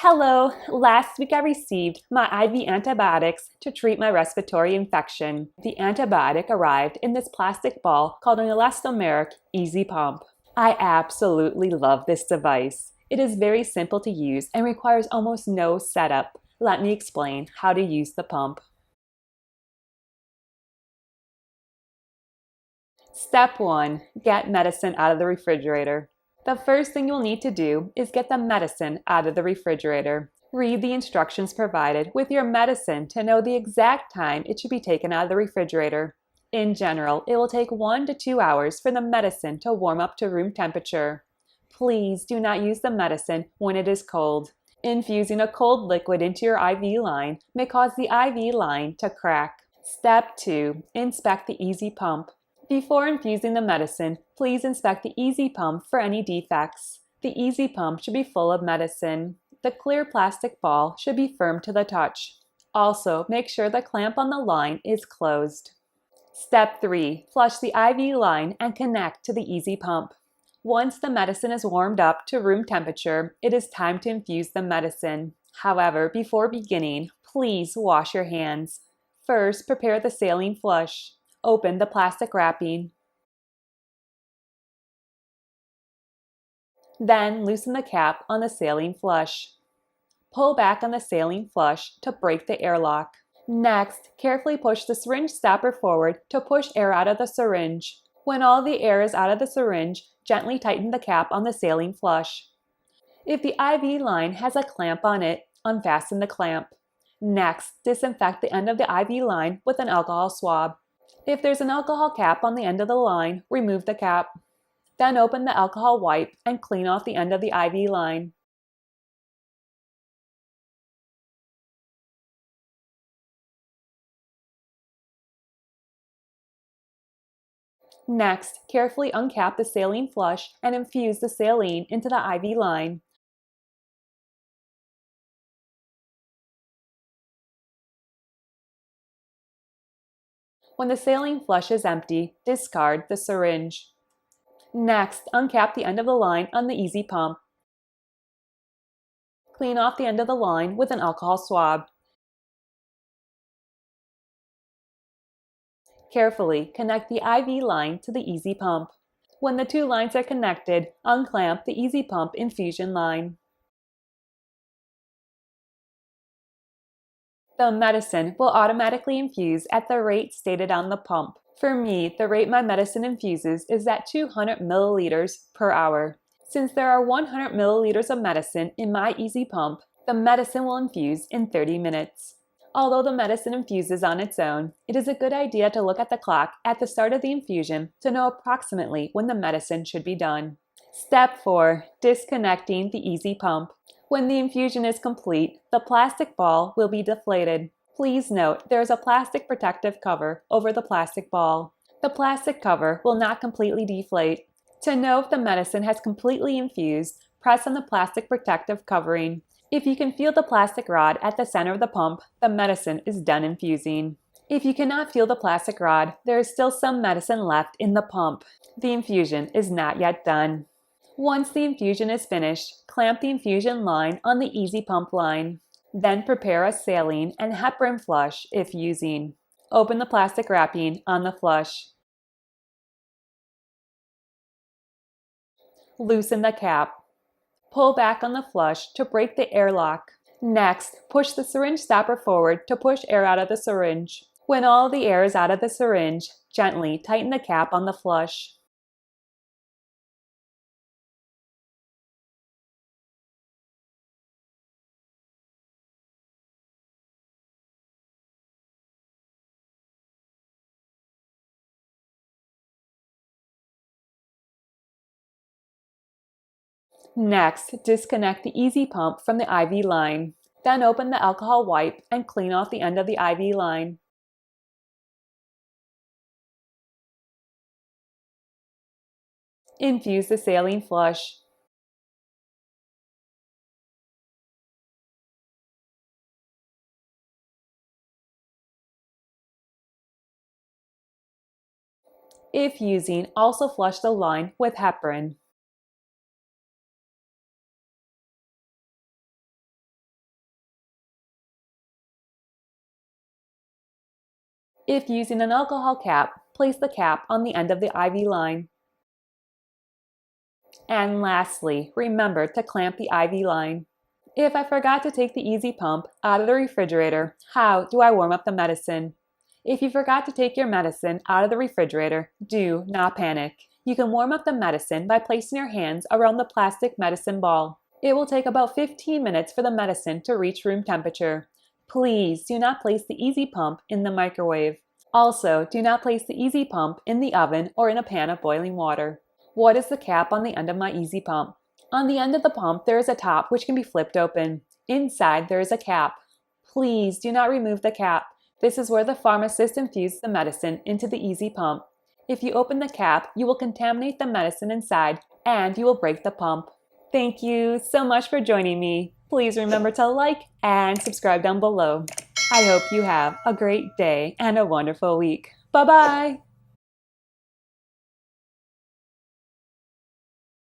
Hello! Last week I received my IV antibiotics to treat my respiratory infection. The antibiotic arrived in this plastic ball called an Elastomeric Easy Pump. I absolutely love this device. It is very simple to use and requires almost no setup. Let me explain how to use the pump. Step 1. Get medicine out of the refrigerator. The first thing you'll need to do is get the medicine out of the refrigerator. Read the instructions provided with your medicine to know the exact time it should be taken out of the refrigerator. In general, it will take 1 to 2 hours for the medicine to warm up to room temperature. Please do not use the medicine when it is cold. Infusing a cold liquid into your IV line may cause the IV line to crack. Step 2. Inspect the Easy Pump. Before infusing the medicine, please inspect the Easy Pump for any defects. The Easy Pump should be full of medicine. The clear plastic ball should be firm to the touch. Also, make sure the clamp on the line is closed. Step 3. Flush the IV line and connect to the Easy Pump. Once the medicine is warmed up to room temperature, it is time to infuse the medicine. However, before beginning, please wash your hands. First, prepare the saline flush. Open the plastic wrapping. Then loosen the cap on the saline flush. Pull back on the saline flush to break the airlock. Next, carefully push the syringe stopper forward to push air out of the syringe. When all the air is out of the syringe, gently tighten the cap on the saline flush. If the IV line has a clamp on it, unfasten the clamp. Next, disinfect the end of the IV line with an alcohol swab. If there's an alcohol cap on the end of the line, remove the cap. Then open the alcohol wipe and clean off the end of the IV line. Next, carefully uncap the saline flush and infuse the saline into the IV line. When the saline flush is empty, discard the syringe. Next, uncap the end of the line on the Easy Pump. Clean off the end of the line with an alcohol swab. Carefully connect the IV line to the Easy Pump. When the two lines are connected, unclamp the Easy Pump infusion line. The medicine will automatically infuse at the rate stated on the pump. For me, the rate my medicine infuses is at 200 milliliters per hour. Since there are 100 milliliters of medicine in my Easy Pump, the medicine will infuse in 30 minutes. Although the medicine infuses on its own, it is a good idea to look at the clock at the start of the infusion to know approximately when the medicine should be done. Step 4. Disconnecting the Easy Pump. When the infusion is complete, the plastic ball will be deflated. Please note there is a plastic protective cover over the plastic ball. The plastic cover will not completely deflate. To know if the medicine has completely infused, press on the plastic protective covering. If you can feel the plastic rod at the center of the pump, the medicine is done infusing. If you cannot feel the plastic rod, there is still some medicine left in the pump. The infusion is not yet done. Once the infusion is finished, clamp the infusion line on the Easy Pump line. Then prepare a saline and heparin flush if using. Open the plastic wrapping on the flush. Loosen the cap. Pull back on the flush to break the airlock. Next, push the syringe stopper forward to push air out of the syringe. When all the air is out of the syringe, gently tighten the cap on the flush. Next, disconnect the Easy Pump from the IV line. Then open the alcohol wipe and clean off the end of the IV line. Infuse the saline flush. If using, also flush the line with heparin. If using an alcohol cap, place the cap on the end of the IV line. And lastly, remember to clamp the IV line. If I forgot to take the Easy Pump out of the refrigerator, how do I warm up the medicine? If you forgot to take your medicine out of the refrigerator, do not panic. You can warm up the medicine by placing your hands around the plastic medicine ball. It will take about 15 minutes for the medicine to reach room temperature. Please do not place the Easy Pump in the microwave. Also, do not place the Easy Pump in the oven or in a pan of boiling water. What is the cap on the end of my Easy Pump? On the end of the pump, there is a top which can be flipped open. Inside, there is a cap. Please do not remove the cap. This is where the pharmacist infuses the medicine into the Easy Pump. If you open the cap, you will contaminate the medicine inside and you will break the pump. Thank you so much for joining me. Please remember to like and subscribe down below. I hope you have a great day and a wonderful week. Bye-bye!